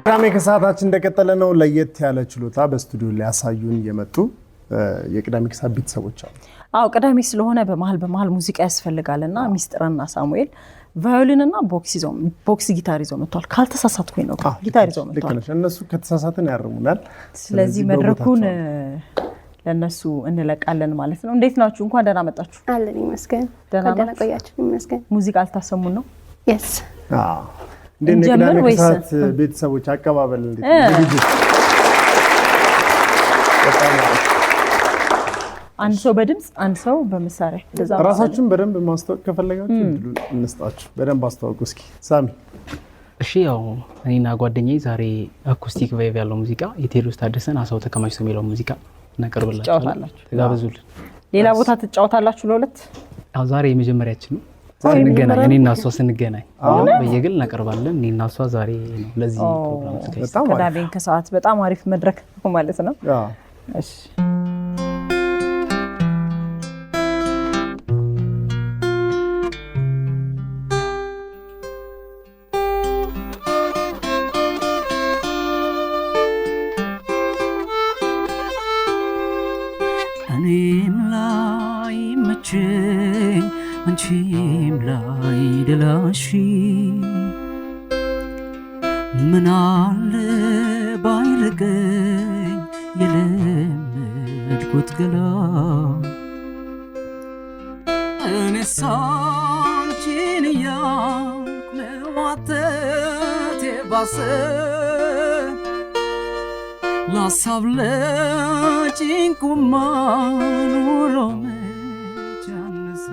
ቅዳሜ ከሰዓታችን እንደቀጠለ ነው። ለየት ያለ ችሎታ በስቱዲዮ ላይ ያሳዩን የመጡ የቅዳሜ ከሰዓት ቤተሰቦች አሉ። አዎ ቅዳሜ ስለሆነ በመሃል ሙዚቃ ያስፈልጋልና ሚስጥርና ሳሙኤል ቫዮሊንና ቦክስ ጊታር ይዘው መጥቷል። ካልተሳሳትኩኝ ነው ጊታር ይዘው መጥቷል። እነሱ ከተሳሳተን ያርሙናል። ስለዚህ መድረኩን ለነሱ እንለቃለን ማለት ነው። እንዴት ናችሁ? እንኳን ደህና መጣችሁ። አለን ይመስገን። ደህና ቆያችሁ ይመስገን። ሙዚቃ አልታሰሙን ነው? yes እንዴት ቅዳሜ ከሰዓት ቤተሰቦች አቀባበል እንዴት ነው? አንድ ሰው በድምጽ አንድ ሰው በመሳሪያ ራሳችሁን በደንብ ማስተዋወቅ ከፈለጋችሁ እንስጣችሁ። በደንብ አስተዋውቁ እስኪ ሳሚ። እሺ ያው እኔና ጓደኛዬ ዛሬ አኩስቲክ ቫይብ ያለው ሙዚቃ የቴዎድሮስ ታደሰን አሳው ተከማችቶ የሚለው ሙዚቃ እናቀርብላችኋለን። ተጋበዙልን። ሌላ ቦታ ትጫወታላችሁ ለሁለት? አዎ ዛሬ የመጀመሪያችን ነው። ስንገናኝ እኔና እሷ ስንገናኝ በየግል እናቀርባለን። እኔና እሷ ዛሬ ነው ለዚህ ፕሮግራም ተከታታይ ቅዳሜ ከሰዓት በጣም አሪፍ መድረክ ነው ማለት ነው። እሺ እኔም ላይ መቼኝ አንቺም ላይ ደላሽ ምን አለ ባይርቀኝ የለመድኩት ገላ እኔስ አንቺን እያልኩ መዋተቴ ባሰ ላሳብ ለጭንቁማ ኑሮ መቻነሰ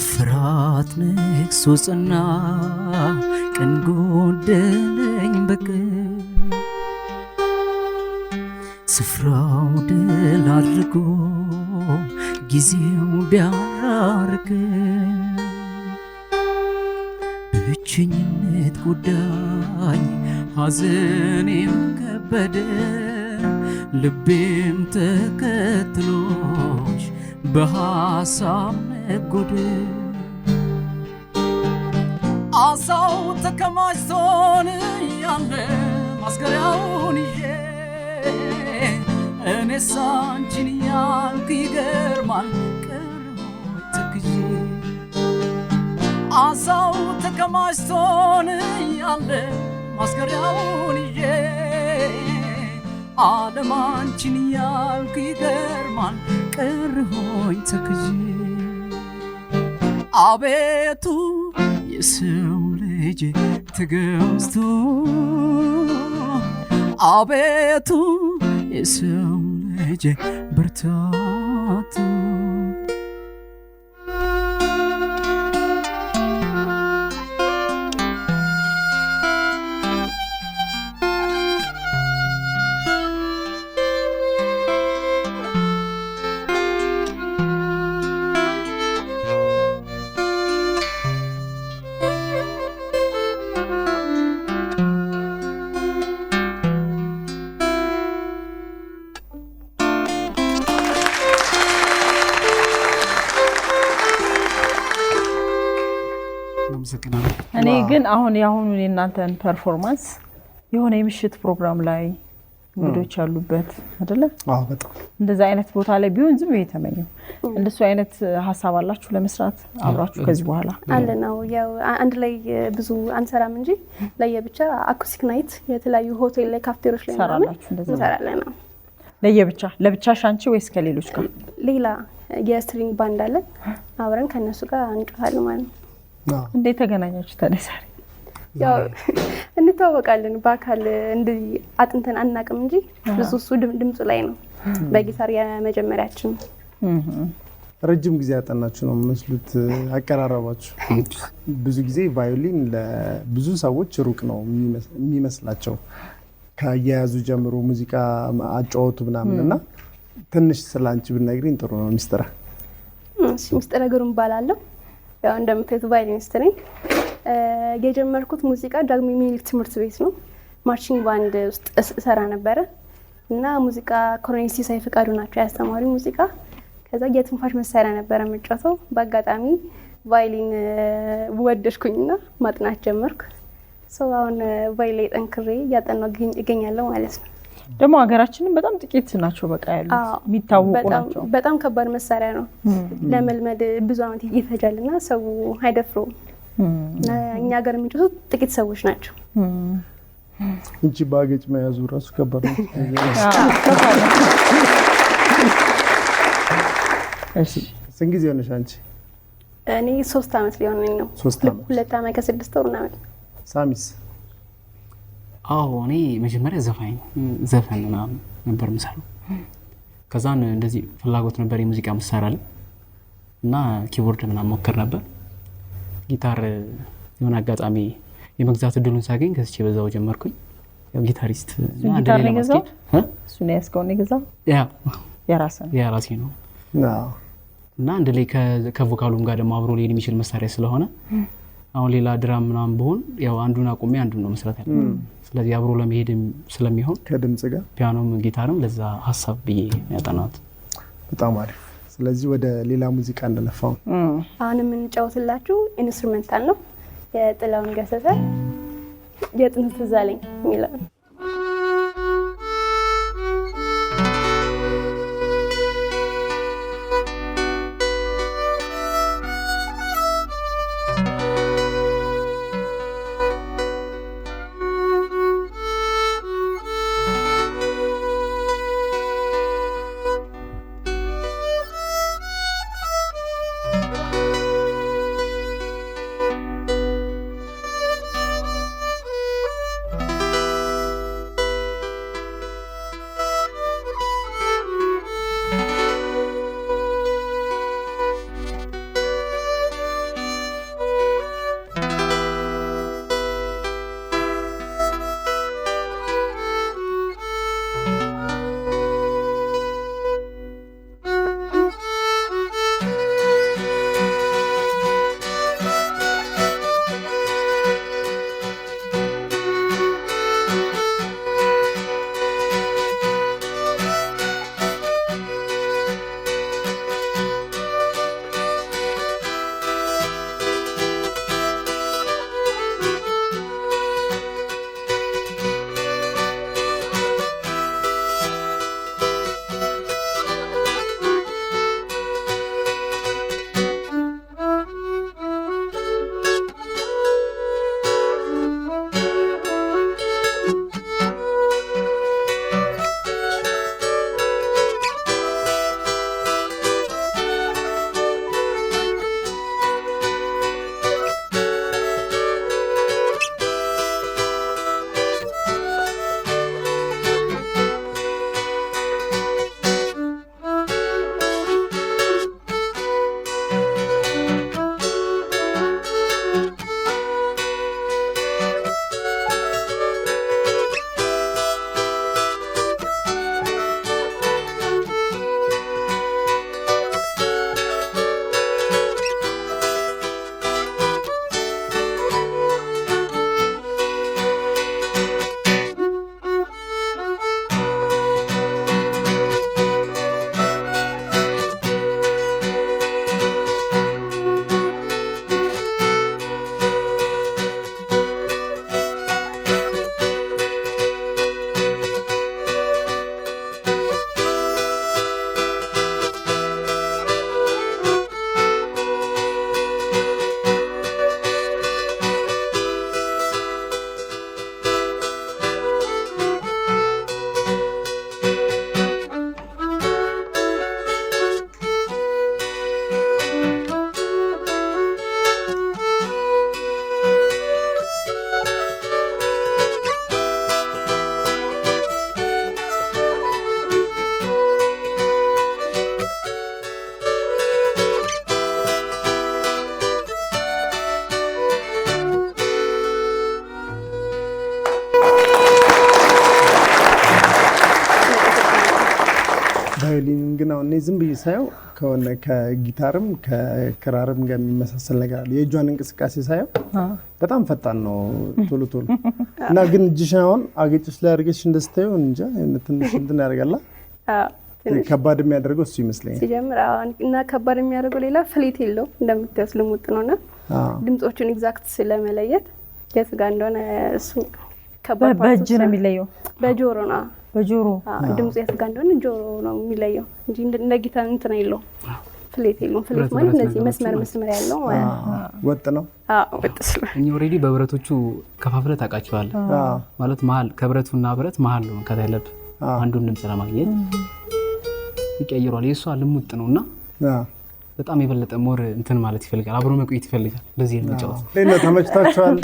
ፍርሃት ነግሶ ጸና ቀን ጎደለኝ በቀን ስፍራው ድል አድርጎ ጊዜው ቢያራርቀን ብቸኝነት ጎዳኝ ሐዘኔም ከበደ ልቤም ተከትሎሽ በሐሳብ ነጎደ አሳው ተከማችቶን ያለ ማስገሪያውን ይዤ እኔስ አንቺን ያልኩ ይገርማል ቀረሁኝ ተክዤ አሳው ተከማችቶን ያለ ማስገሪያውን ይዤ ዓለም አንቺን ያልኩ ይገርማል ቀረሁኝ ተክዤ አቤቱ የሰው ልጅ ትዕግስቱ አቤቱ የሰው ልጅ ብርታቱ እኔ ግን አሁን ያሁኑን የእናንተን ፐርፎርማንስ የሆነ የምሽት ፕሮግራም ላይ እንግዶች ያሉበት አይደለ? አዎ በጣም እንደዛ አይነት ቦታ ላይ ቢሆን ዝም ብዬ ተመኘው። እንደሱ አይነት ሐሳብ አላችሁ ለመስራት አብራችሁ ከዚህ በኋላ? አለ ነው ያው አንድ ላይ ብዙ አንሰራም እንጂ ለየብቻ አኩስቲክ ናይት የተለያዩ ሆቴል ላይ ካፍቴሪያዎች ላይ ሰራላችሁ እንደዛ እንሰራለን ነው። ለየብቻ ለብቻሽ አንቺ ወይስ ከሌሎች ጋር? ሌላ የስትሪንግ ባንድ አለ አብረን ከነሱ ጋር እንጫወታለን ማለት ነው። እንዴት ተገናኛችሁ ታዲያ? ዛሬ ያው እንተዋወቃለን በአካል እንደዚህ አጥንተን አናቅም እንጂ ብዙ እሱ ድምጹ ላይ ነው። በጊታር የመጀመሪያችን ረጅም ጊዜ ያጠናችሁ ነው መስሉት አቀራረባችሁ። ብዙ ጊዜ ቫዮሊን ለብዙ ሰዎች ሩቅ ነው የሚመስላቸው ከያያዙ ጀምሮ ሙዚቃ አጫወቱ ምናምንና ትንሽ ስላንቺ ብትነግሪኝ ጥሩ ነው ሚስጥራ። ሚስጥረ ግሩም እባላለሁ። ያው እንደምታዩት ቫዮሊኒስት ነኝ። የጀመርኩት ሙዚቃ ዳግማዊ ምኒልክ ትምህርት ቤት ነው። ማርቺንግ ባንድ ውስጥ እሰራ ነበረ እና ሙዚቃ ኮሎኔል ሲሳይ ፍቃዱ ናቸው ያስተማሪ ሙዚቃ። ከዛ የትንፋሽ መሳሪያ ነበረ የምጫወተው። በአጋጣሚ ቫዮሊን ወደድኩኝና ማጥናት ጀመርኩ። አሁን ቫዮሊን ላይ ጠንክሬ እያጠናሁ እገኛለሁ ማለት ነው። ደግሞ ሀገራችንን በጣም ጥቂት ናቸው በቃ ያሉት የሚታወቁ ናቸው። በጣም ከባድ መሳሪያ ነው ለመልመድ ብዙ አመት ይፈጃልና ሰው አይደፍረውም። እኛ ሀገር የሚጫወቱት ጥቂት ሰዎች ናቸው እንጂ ባገጭ መያዙ ራሱ ከባድ ነው። ስንት ጊዜ ሆነሽ አንቺ? እኔ 3 አመት ሊሆነኝ ነው። 2 አመት ከ6 ወር ምናምን። ሳሚስ? አዎ እኔ መጀመሪያ ዘፈን ምናምን ነበር የምሰራው። ከዛን እንደዚህ ፍላጎት ነበር የሙዚቃ መሳሪያ ላይ እና ኪቦርድ ምናምን ሞክር ነበር። ጊታር የሆነ አጋጣሚ የመግዛት እድሉን ሳገኝ ከስቼ በዛው ጀመርኩኝ። ያው ጊታሪስት ጊታር ነው የገዛው? እሱ ነው ያስከውን የገዛው? የራሴ ነው። እና አንድ ላይ ከቮካሉም ጋር ደግሞ አብሮ ሊሄድ የሚችል መሳሪያ ስለሆነ አሁን ሌላ ድራም ምናምን በሆን ያው አንዱን አቁሜ አንዱን ነው መስራት ያለው። ስለዚህ አብሮ ለመሄድ ስለሚሆን ከድምጽ ጋር ፒያኖም ጊታርም ለዛ ሐሳብ ብዬ ያጠናሁት። በጣም አሪፍ። ስለዚህ ወደ ሌላ ሙዚቃ እንደነፋው አሁን የምንጫወትላችሁ ኢንስትሩሜንታል ነው። የጥላሁን ገሰሰ የጥንት ትዝ አለኝ የሚለው እኔ ዝም ብዬ ሳየው ከሆነ ከጊታርም ከክራርም ጋር የሚመሳሰል ነገር አለ። የእጇን እንቅስቃሴ ሳየው በጣም ፈጣን ነው ቶሎ ቶሎ እና ግን እጅሽን አሁን አገጭሽ ላይ አድርገሽ እንደስታየው እንጃ ትንሽ እንትን ያደርጋል። ከባድ የሚያደርገው እሱ ይመስለኛል ሲጀምር እና ከባድ የሚያደርገው ሌላ ፍሌት የለው እንደምታዩት ልሙጥ ነውና ድምጾቹን ኤግዛክት ስለመለየት የት ጋር እንደሆነ እሱ ከባድ በእጅ ነው የሚለየው በጆሮ ነው በጆሮ ድምጽ የት ጋር እንደሆነ ጆሮ ነው የሚለየው እንጂ እንደ ጊታር እንትን አይለው ፍሌት የለውም። ፍሌት ማለት እንደዚህ መስመር ያለው ወጥ ነው። ወጥ ስለሆነ እኛ ኦሬዲ በብረቶቹ ከፋፍለ ታውቃቸዋለህ ማለት መሀል ከብረቱና ብረት መሀል ነው ከተለብ አንዱን ድምጽ ለማግኘት ይቀይሯል። የሷ ልሙጥ ነውና በጣም የበለጠ ሞር እንትን ማለት ይፈልጋል፣ አብሮ መቆየት ይፈልጋል። ለዚህ ነው ጫው ለና ተመችታችኋል።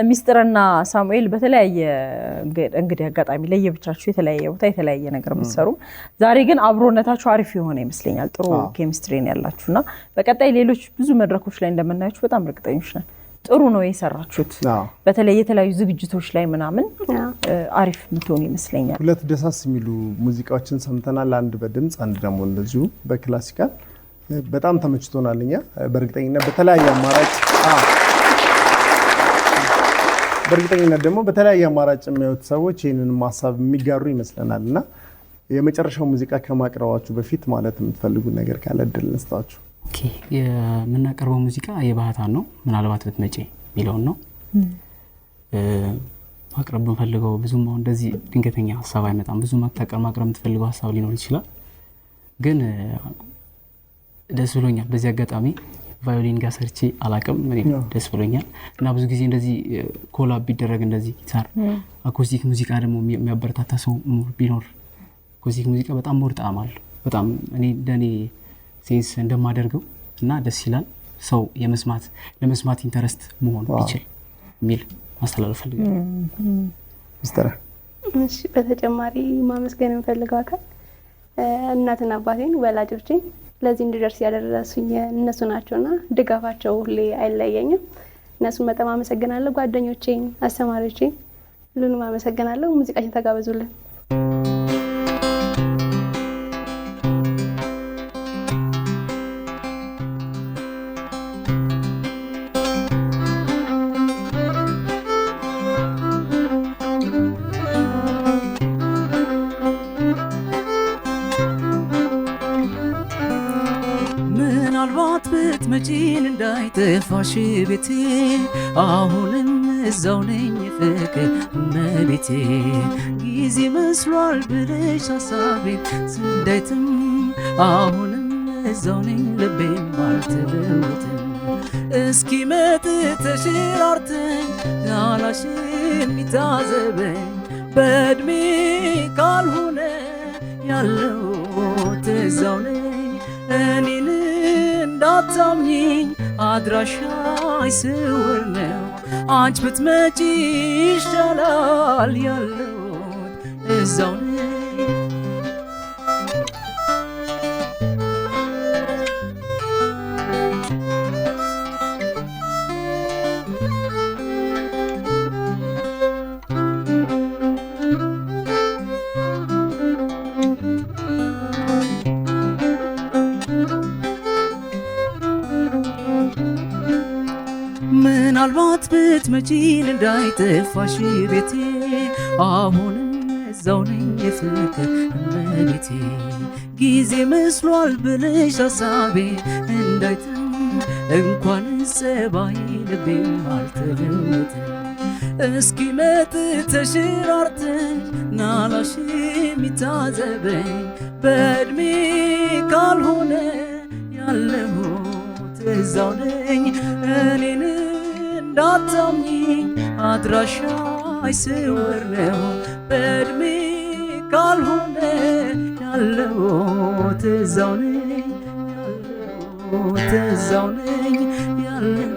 ሚስጥርና ሳሙኤል በተለያየ እንግዲህ አጋጣሚ ለየብቻችሁ የተለያየ ቦታ የተለያየ ነገር መስሩ። ዛሬ ግን አብሮነታችሁ አሪፍ የሆነ ይመስለኛል። ጥሩ ኬሚስትሪ ነው ያላችሁና በቀጣይ ሌሎች ብዙ መድረኮች ላይ እንደምናያችሁ በጣም እርግጠኞች ነን። ጥሩ ነው የሰራችሁት። በተለይ የተለያዩ ዝግጅቶች ላይ ምናምን አሪፍ ምትሆን ይመስለኛል። ሁለት ደሳስ የሚሉ ሙዚቃዎችን ሰምተናል። አንድ በድምጽ አንድ ደግሞ እንደዚሁ በክላሲካል በጣም ተመችቶናልኛ። በእርግጠኝነት በተለያየ አማራጭ የሚያዩት ሰዎች ይህንን ሀሳብ የሚጋሩ ይመስለናልና የመጨረሻው ሙዚቃ ከማቅረባችሁ በፊት ማለት የምትፈልጉ ነገር ካለ እድል እንስጣችሁ። ኦኬ የምናቀርበው ሙዚቃ የባህታን ነው። ምናልባት ብትመጪ የሚለውን ነው ማቅረብ የምፈልገው። ብዙም አሁን እንደዚህ ድንገተኛ ሀሳብ አይመጣም። ብዙ ማቅረብ የምትፈልገው ሀሳብ ሊኖር ይችላል። ግን ደስ ብሎኛል በዚህ አጋጣሚ ቫዮሊን ጋር ሰርቼ አላቅም። እኔ ደስ ብሎኛል እና ብዙ ጊዜ እንደዚህ ኮላብ ቢደረግ እንደዚህ ጊታር አኮስቲክ ሙዚቃ ደግሞ የሚያበረታታ ሰው ቢኖር አኮስቲክ ሙዚቃ በጣም ሞር ጣዕም አለው። በጣም እኔ እንደኔ ሴንስ እንደማደርገው እና ደስ ይላል። ሰው ለመስማት ኢንተረስት መሆን ይችላል የሚል ማስተላለፍ ፈልጋለሁ። ሚስጥር እሺ፣ በተጨማሪ ማመስገን እንፈልገው አካል እናትና አባቴን ወላጆቼን ለዚህ እንድደርስ ያደረሱኝ እነሱ ናቸውና ድጋፋቸው ሁሌ አይለየኝም። እነሱን በጣም አመሰግናለሁ። ጓደኞቼን፣ አስተማሪዎቼን ሁሉንም አመሰግናለሁ። ሙዚቃችን ተጋበዙልን። ምናልባት ብትመጪን እንዳይጠፋሽ ቤቴ አሁንም እዛው ነኝ ፍቅር እመቤቴ ጊዜ መስሏል ብለሽ ሀሳቤን ስንዳይትም አሁንም እዛው ነኝ ልቤም አልተለወጥም እስኪ መጥተሽ ራርተኝ ያላሽ የሚታዘበኝ በእድሜ ካልሆነ ያለሁት እዛው ነኝ እኔን እንዳታምኚኝ አድራሻይ ስውር ነው አንቺ ብትመጪ ይሻላል ያለሁት እዛው ነኝ ምናልባት ብትመጪን እንዳይጠፋሽ ቤቴ አሁንም እዛው ነኝ የፍቅር እመቤቴ ጊዜ መስሏል ብለሽ ሀሳቤ እንዳይተም እንኳን ጸባይ ልቤም አልተለወጠም እስኪ መጥተሽ ራርተሽ ናላሽ የሚታዘበኝ በእድሜ ካልሆነ ያለሁት እዛው ነኝ እኔን እንዳታምኚኝ አድራሻይ ስውር ነው በእድሜ ካልሆነ ያለሁት እዛው ነኝ ያለሁት እዛው ነኝ ያለሁት